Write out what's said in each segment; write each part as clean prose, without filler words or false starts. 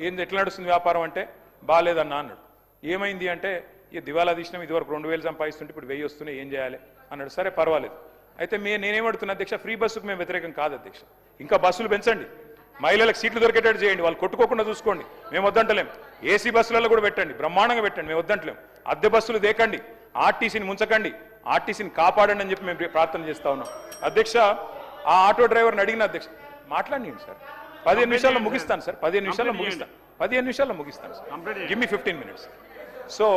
ఏంది ఎట్లా నడుస్తుంది వ్యాపారం అంటే బాగాలేదన్నా అన్నాడు. ఏమైంది అంటే ఈ దివాలా తీసినాం, ఇదివరకు 2000 సంపాదిస్తుంటే ఇప్పుడు 1000 వస్తున్నాయి, ఏం చేయాలి అన్నాడు. సరే పర్వాలేదు. అయితే నేనేమడుతున్నా అధ్యక్ష, ఫ్రీ బస్సుకు మేము వ్యతిరేకం కాదు అధ్యక్ష. ఇంకా బస్సులు పెంచండి, మహిళలకు సీట్లు దొరికేటట్టు చేయండి, వాళ్ళు కొట్టుకోకుండా చూసుకోండి, మేము వద్దంటలేం. ఏసీ బస్సులలో కూడా పెట్టండి, బ్రహ్మాండంగా పెట్టండి, మేము వద్దంటలేం. అద్దె బస్సులు దేకండి, ఆర్టీసీని ముంచకండి, ఆర్టీసీని కాపాడండి అని చెప్పి మేము ప్రార్థన చేస్తా ఉన్నాం అధ్యక్ష. ఆ ఆటో డ్రైవర్ని అడిగిన అధ్యక్ష, మాట్లాడండి సార్, 15 నిమిషాల్లో ముగిస్తాను సార్, 15 నిమిషాల్లో ముగిస్తాను sir, give me 15 minutes. So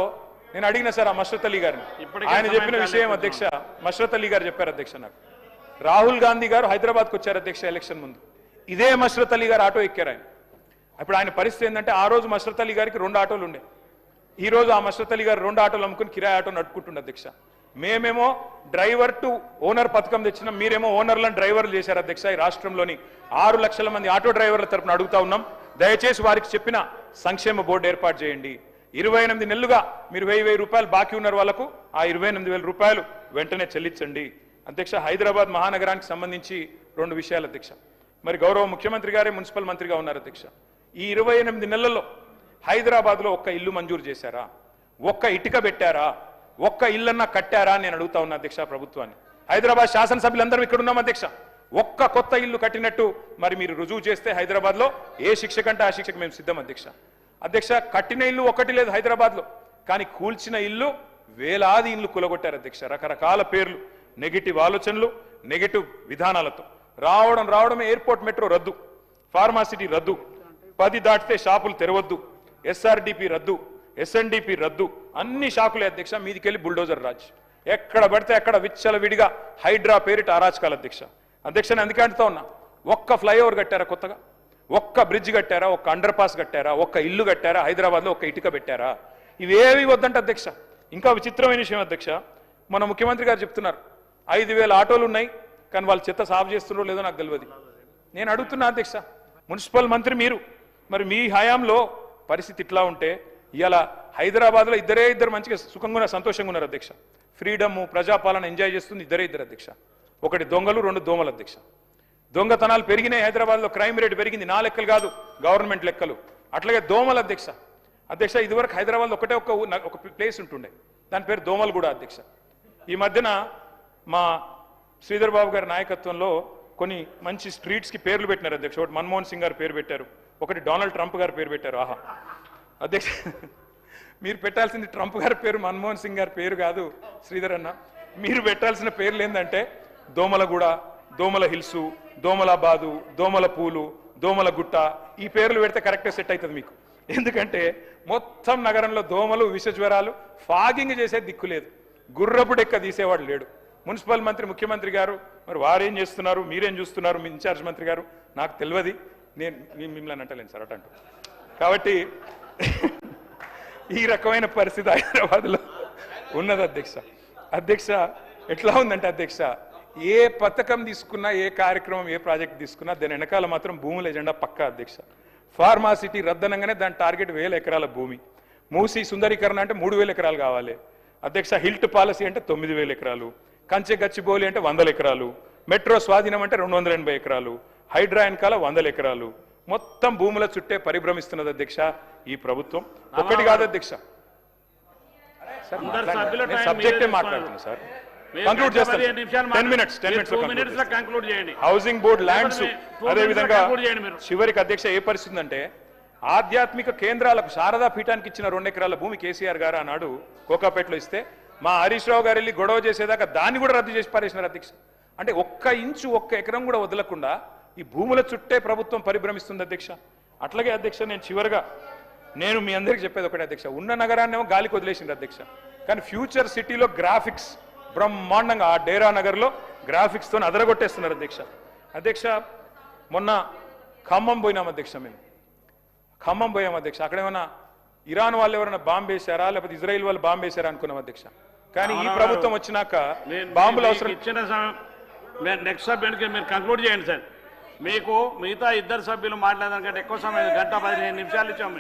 నేను అడిగిన సార్ ఆ మష్రత్ అలీ గారిని, ఆయన చెప్పిన విషయం అధ్యక్ష, మష్రత్ అలీ గారు చెప్పారు అధ్యక్ష, నాకు రాహుల్ గాంధీ గారు హైదరాబాద్కి వచ్చారు అధ్యక్ష ఎలక్షన్ ముందు, ఇదే మష్రత్ అలీ గారు ఆటో ఎక్కారు ఆయన. ఇప్పుడు ఆయన పరిస్థితి ఏంటంటే, ఆ రోజు మష్రత్ అలీ గారికి 2 ఆటోలు ఉండే, ఈ రోజు ఆ మష్రత్ అలీ గారు 2 ఆటోలు అమ్ముకుని కిరాయి ఆటో నడుపుకుంటుండే అధ్యక్ష. మేమేమో డ్రైవర్ టు ఓనర్ పథకం తెచ్చినాం, మీరేమో ఓనర్లను డ్రైవర్లు చేశారు అధ్యక్ష. ఈ రాష్ట్రంలోని 6 లక్షల మంది ఆటో డ్రైవర్ల తరపున అడుగుతా ఉన్నాం, దయచేసి వారికి చెప్పిన సంక్షేమ బోర్డు ఏర్పాటు చేయండి. 28 నెలలుగా మీరు 1000 రూపాయలు బాకీ ఉన్నారు వాళ్ళకు, ఆ 28,000 రూపాయలు వెంటనే చెల్లించండి అధ్యక్ష. హైదరాబాద్ మహానగరానికి సంబంధించి 2 విషయాలు అధ్యక్ష. మరి గౌరవ ముఖ్యమంత్రి గారే మున్సిపల్ మంత్రిగా ఉన్నారు అధ్యక్ష. ఈ 28 నెలల్లో హైదరాబాద్లో ఒక్క ఇల్లు మంజూరు చేశారా, ఒక్క ఇటుక పెట్టారా, ఒక్క ఇల్లన్నా కట్టారా అని నేను అడుగుతా ఉన్నా అధ్యక్ష ప్రభుత్వాన్ని. హైదరాబాద్ శాసనసభ్యులందరూ ఇక్కడ ఉన్నాం అధ్యక్ష, ఒక్క కొత్త ఇల్లు కట్టినట్టు మరి మీరు రుజువు చేస్తే హైదరాబాద్లో ఏ శిక్ష కంటే ఆ శిక్షకు మేము సిద్ధం అధ్యక్ష. అధ్యక్ష, కట్టిన ఇల్లు ఒకటి లేదు హైదరాబాద్లో, కానీ కూల్చిన ఇల్లు వేలాది ఇల్లు కూలగొట్టారు అధ్యక్ష. రకరకాల పేర్లు, నెగిటివ్ ఆలోచనలు, నెగిటివ్ విధానాలతో రావడమే ఎయిర్పోర్ట్ మెట్రో రద్దు, ఫార్మాసిటీ రద్దు, 10 దాటితే షాపులు తెరవద్దు, ఎస్ఆర్డిపి రద్దు, ఎస్ఎన్డిపి రద్దు, అన్ని షాకులే అధ్యక్ష. మీదికెళ్ళి బుల్డోజర్ రాజ్, ఎక్కడ పడితే అక్కడ విచ్చల విడిగా హైడ్రా పేరిట అరాచకాలు అధ్యక్ష. అధ్యక్షని అందుకే అంటుతా ఉన్నా, ఒక్క ఫ్లైఓవర్ కట్టారా కొత్తగా, ఒక్క బ్రిడ్జ్ కట్టారా, ఒక్క అండర్ పాస్ కట్టారా, ఒక్క ఇల్లు కట్టారా, హైదరాబాద్లో ఒక్క ఇటుక పెట్టారా? ఇవేవి వద్దంట అధ్యక్ష. ఇంకా విచిత్రమైన విషయం అధ్యక్ష, మన ముఖ్యమంత్రి గారు చెప్తున్నారు 5,000 ఆటోలు ఉన్నాయి, కానీ వాళ్ళు చెత్త సాగు చేస్తున్నారో లేదో నాకు తెలియదు. నేను అడుగుతున్నా అధ్యక్ష, మున్సిపల్ మంత్రి మీరు, మరి మీ హయాంలో పరిస్థితి ఇట్లా ఉంటే ఇవాళ హైదరాబాద్లో ఇద్దరు మంచిగా సుఖంగా సంతోషంగా ఉన్నారు అధ్యక్ష. ఫ్రీడమ్, ప్రజాపాలన ఎంజాయ్ చేస్తుంది ఇద్దరు అధ్యక్ష. ఒకటి దొంగలు, 2 దోమలు అధ్యక్ష. దొంగతనాలు పెరిగినాయి హైదరాబాద్లో, క్రైమ్ రేట్ పెరిగింది, నా లెక్కలు కాదు గవర్నమెంట్ లెక్కలు. అట్లాగే దోమలు అధ్యక్ష. ఇదివరకు హైదరాబాద్లో ఒక ప్లేస్ ఉంటుండే, దాని పేరు దోమలగూడ అధ్యక్ష. ఈ మధ్యన మా శ్రీధర్ బాబు గారి నాయకత్వంలో కొన్ని మంచి స్ట్రీట్స్కి పేర్లు పెట్టినారు అధ్యక్ష. ఒకటి మన్మోహన్ సింగ్ గారు పేరు పెట్టారు, ఒకటి డొనాల్డ్ ట్రంప్ గారు పేరు పెట్టారు. ఆహా అధ్యక్ష, మీరు పెట్టాల్సింది ట్రంప్ గారి పేరు, మన్మోహన్ సింగ్ గారి పేరు కాదు శ్రీధర్ అన్న. మీరు పెట్టాల్సిన పేర్లు ఏంటంటే దోమలగూడ, దోమల హిల్సు, దోమలాబాదు, దోమల పూలు, దోమల గుట్ట, ఈ పేర్లు పెడితే కరెక్ట్గా సెట్ అవుతుంది మీకు. ఎందుకంటే మొత్తం నగరంలో దోమలు, విష జ్వరాలు, ఫాగింగ్ చేసే దిక్కు లేదు, గుర్రపు డెక్క తీసేవాడు లేడు. మున్సిపల్ మంత్రి, ముఖ్యమంత్రి గారు మరి వారేం చేస్తున్నారు, మీరేం చూస్తున్నారు, మీ ఇన్ఛార్జ్ మంత్రి గారు, నాకు తెలియదు, నేను మిమ్మల్ని అంటలేను సార్ అటంటూ. కాబట్టి ఈ రకమైన పరిస్థితి హైదరాబాద్లో ఉన్నది అధ్యక్ష. ఎట్లా ఉందంటే అధ్యక్ష, ఏ పథకం తీసుకున్నా, ఏ కార్యక్రమం, ఏ ప్రాజెక్ట్ తీసుకున్నా దాని వెనకాల మాత్రం భూముల ఎజెండా పక్కా అధ్యక్ష. ఫార్మాసిటీ రద్దనంగానే దాని టార్గెట్ 1000 ఎకరాల భూమి. మూసి సుందరీకరణ అంటే 3,000 ఎకరాలు కావాలి అధ్యక్ష. హిల్ట్ పాలసీ అంటే 9,000 ఎకరాలు, కంచె గచ్చిబౌలి అంటే 100 ఎకరాలు, మెట్రో స్వాధీనం అంటే 280 ఎకరాలు, హైడ్రా వెనకాల 100 ఎకరాలు, మొత్తం భూముల చుట్టే పరిభ్రమిస్తున్నది అధ్యక్ష ఈ ప్రభుత్వం. ఒకటి కాదు అధ్యక్ష, సబ్జెక్టే మాట్లాడుతున్నా సార్. కంక్లూడ్ చేస్తాను, 10 minutes కంక్లూడ్ చేయండి. హౌసింగ్ బోర్డ్ ల్యాండ్స్, అదే విధంగా చివరికి అధ్యక్ష ఏ పరిస్థితి అంటే, ఆధ్యాత్మిక కేంద్రాలకు శారదా పీఠానికి ఇచ్చిన 2 ఎకరాల భూమి కేసీఆర్ గారు ఆనాడు కోకాపేటలో ఇస్తే, మా హరీష్ రావు గారు వెళ్ళి గొడవ చేసేదాకా దాన్ని కూడా రద్దు చేసి పారేసినారు అధ్యక్ష. అంటే 1 ఇంచు 1 ఎకరం కూడా వదలకుండా ఈ భూముల చుట్టే ప్రభుత్వం పరిభ్రమిస్తుంది అధ్యక్ష. అట్లాగే అధ్యక్ష, నేను మీ అందరికీ చెప్పేది ఒకటే అధ్యక్ష, ఉన్న నగరాన్నేమో గాలికి వదిలేసింది అధ్యక్ష, కానీ ఫ్యూచర్ సిటీలో గ్రాఫిక్స్ బ్రహ్మాండంగా, ఆ డేరా నగర్లో గ్రాఫిక్స్తో అదరగొట్టేస్తున్నారు అధ్యక్ష. మొన్న ఖమ్మం పోయినాం అధ్యక్ష, మేము ఖమ్మం పోయాం అధ్యక్ష. అక్కడ ఏమన్నా ఇరాన్ వాళ్ళు ఎవరైనా బాంబు వేశారా, లేకపోతే ఇజ్రాయిల్ వాళ్ళు బాంబు వేశారా అనుకున్నాం అధ్యక్ష. కానీ ఈ ప్రభుత్వం వచ్చినాక బాంబులు అవసరం. ఇచ్చిన సమయం నెక్స్ట్ సభ్యునికి మీరు కంక్లూడ్ చేయండి సార్. మీకు మిగతా 2 సభ్యులు మాట్లాడడానికంటే ఎక్కువ సమయం, 1:15 నిమిషాలు ఇచ్చాం.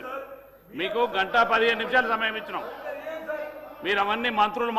మీకు 1:15 నిమిషాలు సమయం ఇచ్చినాం. మీరు అవన్నీ మంత్రులు